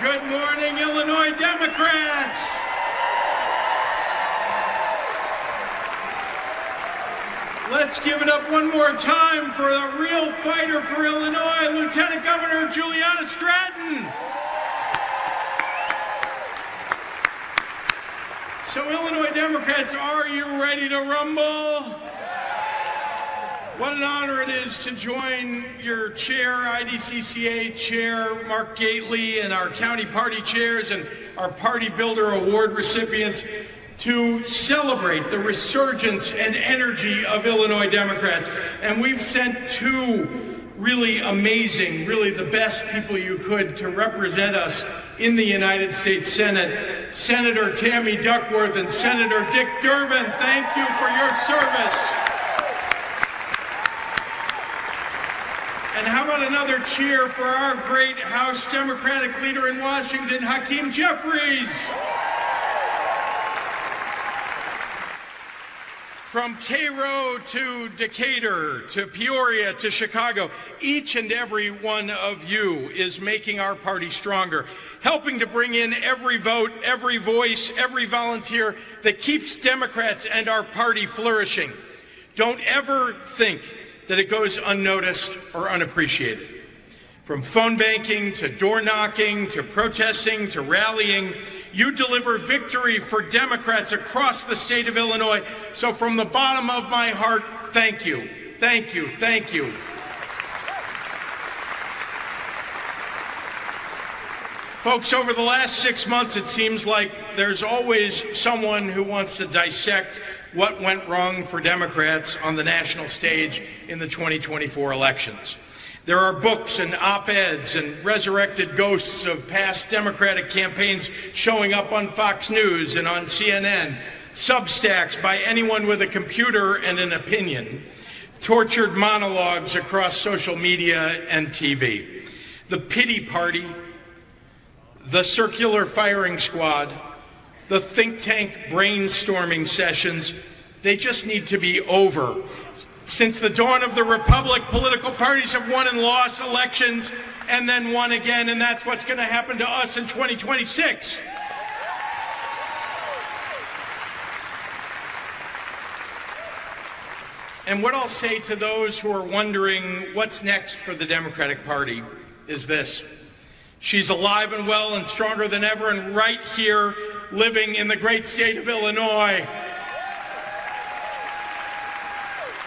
Good morning, Illinois Democrats. Let's give it up one more time for the real fighter for Illinois, Lieutenant Governor Juliana Stratton. So, Illinois Democrats, are you ready to rumble? What an honor it is to join your chair, IDCCA chair, Mark Gately, and our county party chairs and our Party Builder Award recipients to celebrate the resurgence and energy of Illinois Democrats. And we've sent two really amazing, really the best people you could to represent us in the United States Senate, Senator Tammy Duckworth and Senator Dick Durbin. Thank you for your service. And how about another cheer for our great House Democratic leader in Washington, Hakeem Jeffries. From Cairo to Decatur, to Peoria, to Chicago, each and every one of you is making our party stronger, helping to bring in every vote, every voice, every volunteer that keeps Democrats and our party flourishing. Don't ever think that it goes unnoticed or unappreciated. From phone banking to door knocking to protesting to rallying, you deliver victory for Democrats across the state of Illinois. So from the bottom of my heart, thank you, thank you, thank you. Folks, over the last 6 months, it seems like there's always someone who wants to dissect what went wrong for Democrats on the national stage in the 2024 elections. There are books and op-eds and resurrected ghosts of past Democratic campaigns showing up on Fox News and on CNN, Substacks by anyone with a computer and an opinion, tortured monologues across social media and TV. The pity party, the circular firing squad, the think tank brainstorming sessions, they just need to be over. Since the dawn of the Republic, political parties have won and lost elections and then won again, and that's what's going to happen to us in 2026. And what I'll say to those who are wondering what's next for the Democratic Party is this. She's alive and well and stronger than ever and right here living in the great state of Illinois.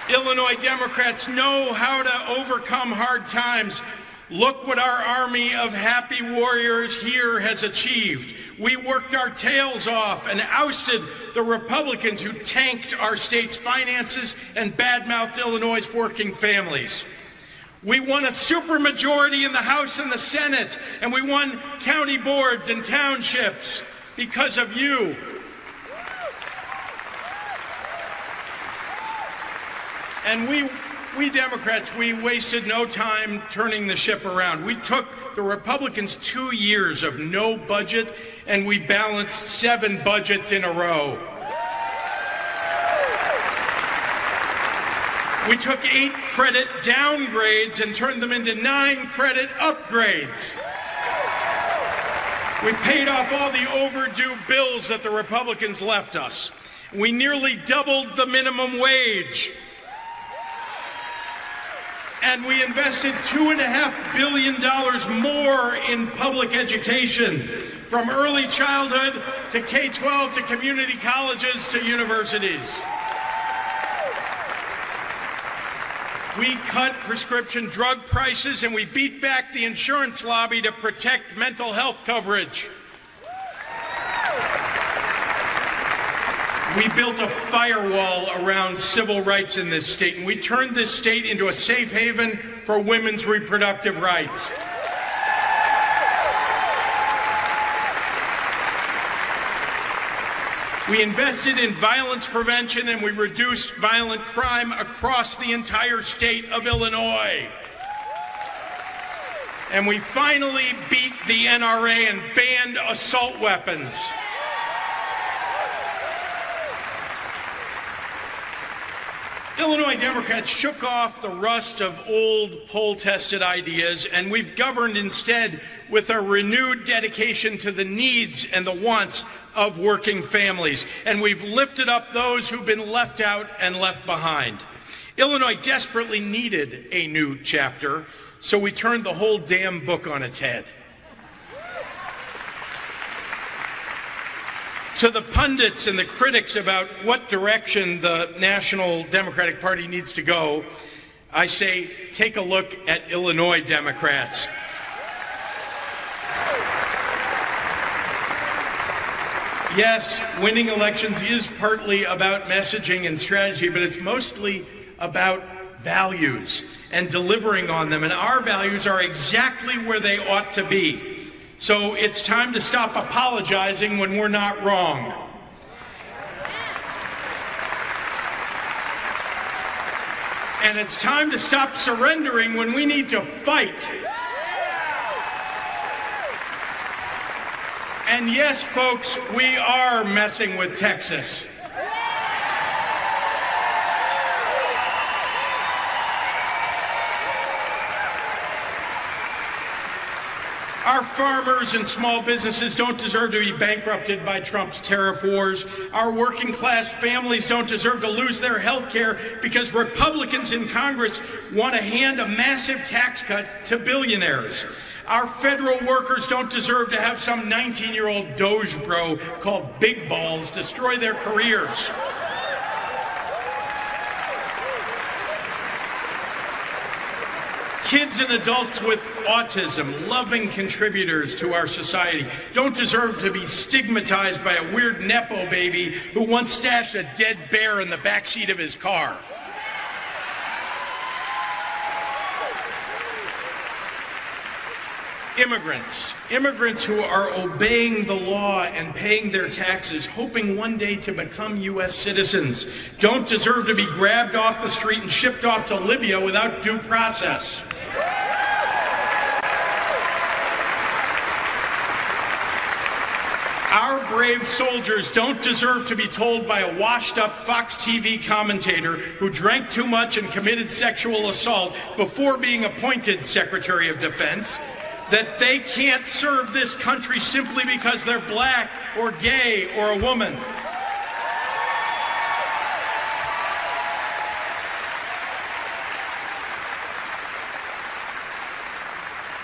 Illinois Democrats know how to overcome hard times. Look what our army of happy warriors here has achieved. We worked our tails off and ousted the Republicans who tanked our state's finances and badmouthed Illinois' working families. We won a supermajority in the House and the Senate, and we won county boards and townships because of you. And we Democrats, we wasted no time turning the ship around. We took the Republicans 2 years of no budget, and we balanced 7 budgets in a row. We took 8 credit downgrades and turned them into 9 credit upgrades. We paid off all the overdue bills that the Republicans left us. We nearly doubled the minimum wage. And we invested $2.5 billion more in public education, from early childhood to K-12 to community colleges to universities. We cut prescription drug prices and we beat back the insurance lobby to protect mental health coverage. We built a firewall around civil rights in this state, and we turned this state into a safe haven for women's reproductive rights. We invested in violence prevention, and we reduced violent crime across the entire state of Illinois. And we finally beat the NRA and banned assault weapons. Illinois Democrats shook off the rust of old poll-tested ideas, and we've governed instead with a renewed dedication to the needs and the wants of working families. And we've lifted up those who've been left out and left behind. Illinois desperately needed a new chapter, so we turned the whole damn book on its head. To the pundits and the critics about what direction the National Democratic Party needs to go, I say, take a look at Illinois Democrats. Yes, winning elections is partly about messaging and strategy, but it's mostly about values and delivering on them. And our values are exactly where they ought to be. So it's time to stop apologizing when we're not wrong. And it's time to stop surrendering when we need to fight. And yes, folks, we are messing with Texas. Our farmers and small businesses don't deserve to be bankrupted by Trump's tariff wars. Our working class families don't deserve to lose their health care because Republicans in Congress want to hand a massive tax cut to billionaires. Our federal workers don't deserve to have some 19-year-old Doge bro called Big Balls destroy their careers. Kids and adults with autism, loving contributors to our society, don't deserve to be stigmatized by a weird Nepo baby who once stashed a dead bear in the backseat of his car. Immigrants who are obeying the law and paying their taxes, hoping one day to become U.S. citizens, don't deserve to be grabbed off the street and shipped off to Libya without due process. Our brave soldiers don't deserve to be told by a washed-up Fox TV commentator who drank too much and committed sexual assault before being appointed Secretary of Defense that they can't serve this country simply because they're black or gay or a woman.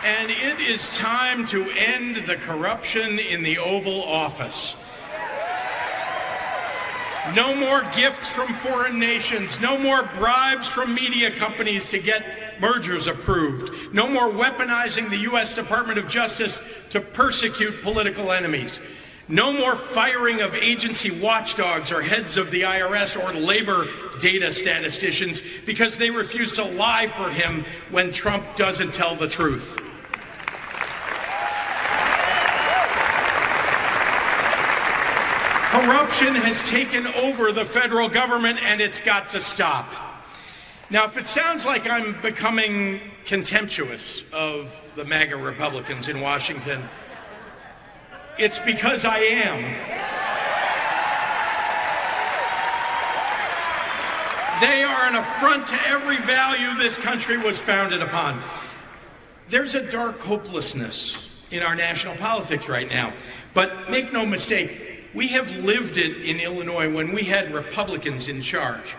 And it is time to end the corruption in the Oval Office. No more gifts from foreign nations. No more bribes from media companies to get mergers approved. No more weaponizing the U.S. Department of Justice to persecute political enemies. No more firing of agency watchdogs or heads of the IRS or labor data statisticians because they refuse to lie for him when Trump doesn't tell the truth. Corruption has taken over the federal government, and it's got to stop. Now, if it sounds like I'm becoming contemptuous of the MAGA Republicans in Washington, it's because I am. They are an affront to every value this country was founded upon. There's a dark hopelessness in our national politics right now, but make no mistake, we have lived it in Illinois when we had Republicans in charge.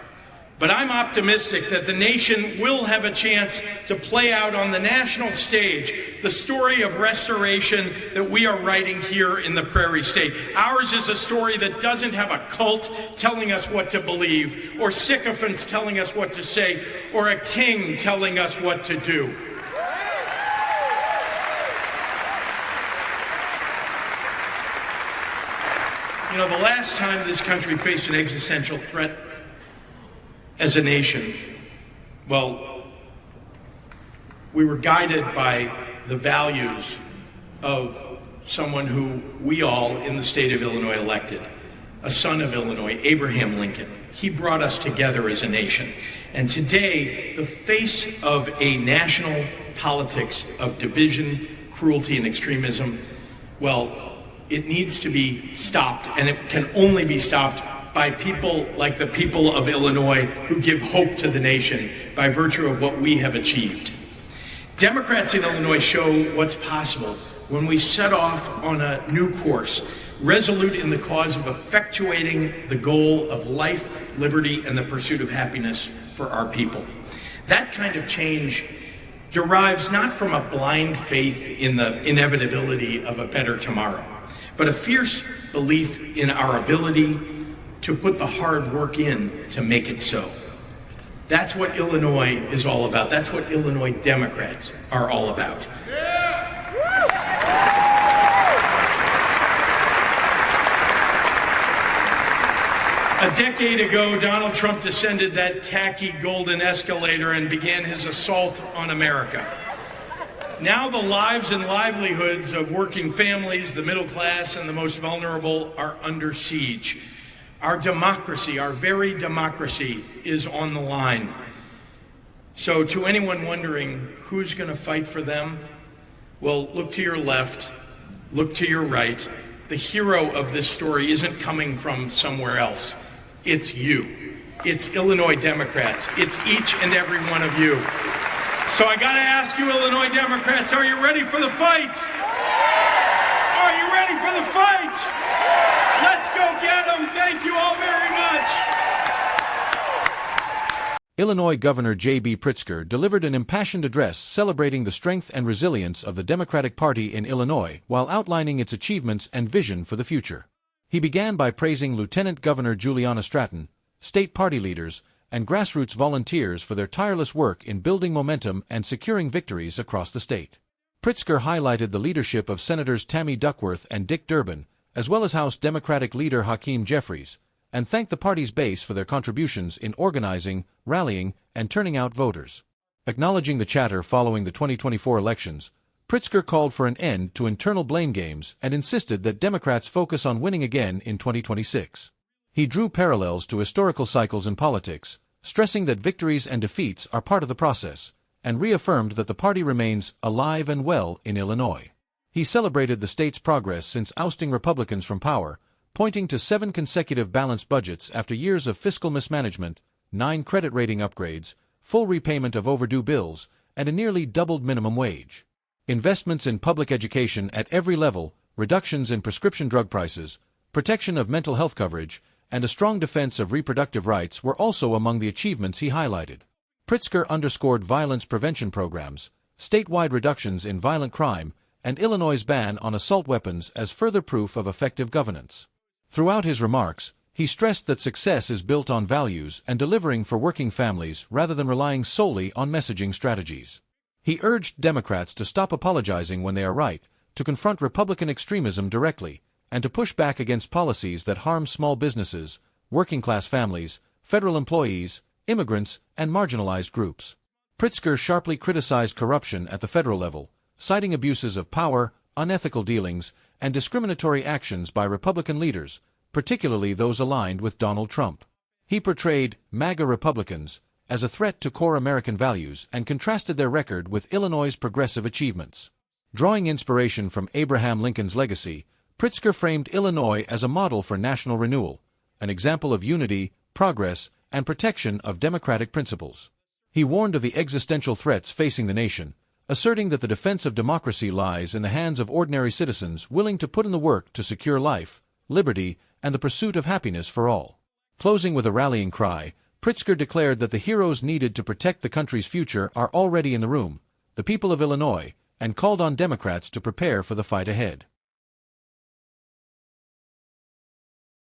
But I'm optimistic that the nation will have a chance to play out on the national stage the story of restoration that we are writing here in the Prairie State. Ours is a story that doesn't have a cult telling us what to believe, or sycophants telling us what to say, or a king telling us what to do. You know, the last time this country faced an existential threat as a nation, well, we were guided by the values of someone who we all in the state of Illinois elected, a son of Illinois, Abraham Lincoln. He brought us together as a nation. And today, the face of a national politics of division, cruelty, and extremism, well, it needs to be stopped, and it can only be stopped by people like the people of Illinois who give hope to the nation by virtue of what we have achieved. Democrats in Illinois show what's possible when we set off on a new course, resolute in the cause of effectuating the goal of life, liberty, and the pursuit of happiness for our people. That kind of change derives not from a blind faith in the inevitability of a better tomorrow, but a fierce belief in our ability to put the hard work in to make it so. That's what Illinois is all about. That's what Illinois Democrats are all about. A decade ago, Donald Trump descended that tacky golden escalator and began his assault on America. Now the lives and livelihoods of working families, the middle class, and the most vulnerable are under siege. Our democracy, our very democracy, is on the line. So to anyone wondering who's going to fight for them, well, look to your left, look to your right. The hero of this story isn't coming from somewhere else. It's you. It's Illinois Democrats. It's each and every one of you. So I got to ask you, Illinois Democrats, are you ready for the fight? Are you ready for the fight? Let's go get them. Thank you all very much. Illinois Governor JB Pritzker delivered an impassioned address celebrating the strength and resilience of the Democratic Party in Illinois while outlining its achievements and vision for the future. He began by praising Lieutenant Governor Juliana Stratton, state party leaders, and grassroots volunteers for their tireless work in building momentum and securing victories across the state. Pritzker highlighted the leadership of Senators Tammy Duckworth and Dick Durbin, as well as House Democratic leader Hakeem Jeffries, and thanked the party's base for their contributions in organizing, rallying, and turning out voters. Acknowledging the chatter following the 2024 elections, Pritzker called for an end to internal blame games and insisted that Democrats focus on winning again in 2026. He drew parallels to historical cycles in politics, stressing that victories and defeats are part of the process, and reaffirmed that the party remains alive and well in Illinois. He celebrated the state's progress since ousting Republicans from power, pointing to 7 consecutive balanced budgets after years of fiscal mismanagement, 9 credit rating upgrades, full repayment of overdue bills, and a nearly doubled minimum wage. Investments in public education at every level, reductions in prescription drug prices, protection of mental health coverage, and a strong defense of reproductive rights were also among the achievements he highlighted. Pritzker underscored violence prevention programs, statewide reductions in violent crime, and Illinois' ban on assault weapons as further proof of effective governance. Throughout his remarks, he stressed that success is built on values and delivering for working families rather than relying solely on messaging strategies. He urged Democrats to stop apologizing when they are right, to confront Republican extremism directly, and to push back against policies that harm small businesses, working-class families, federal employees, immigrants, and marginalized groups. Pritzker sharply criticized corruption at the federal level, citing abuses of power, unethical dealings, and discriminatory actions by Republican leaders, particularly those aligned with Donald Trump. He portrayed MAGA Republicans as a threat to core American values and contrasted their record with Illinois' progressive achievements. Drawing inspiration from Abraham Lincoln's legacy, Pritzker framed Illinois as a model for national renewal, an example of unity, progress, and protection of democratic principles. He warned of the existential threats facing the nation, asserting that the defense of democracy lies in the hands of ordinary citizens willing to put in the work to secure life, liberty, and the pursuit of happiness for all. Closing with a rallying cry, Pritzker declared that the heroes needed to protect the country's future are already in the room, the people of Illinois, and called on Democrats to prepare for the fight ahead.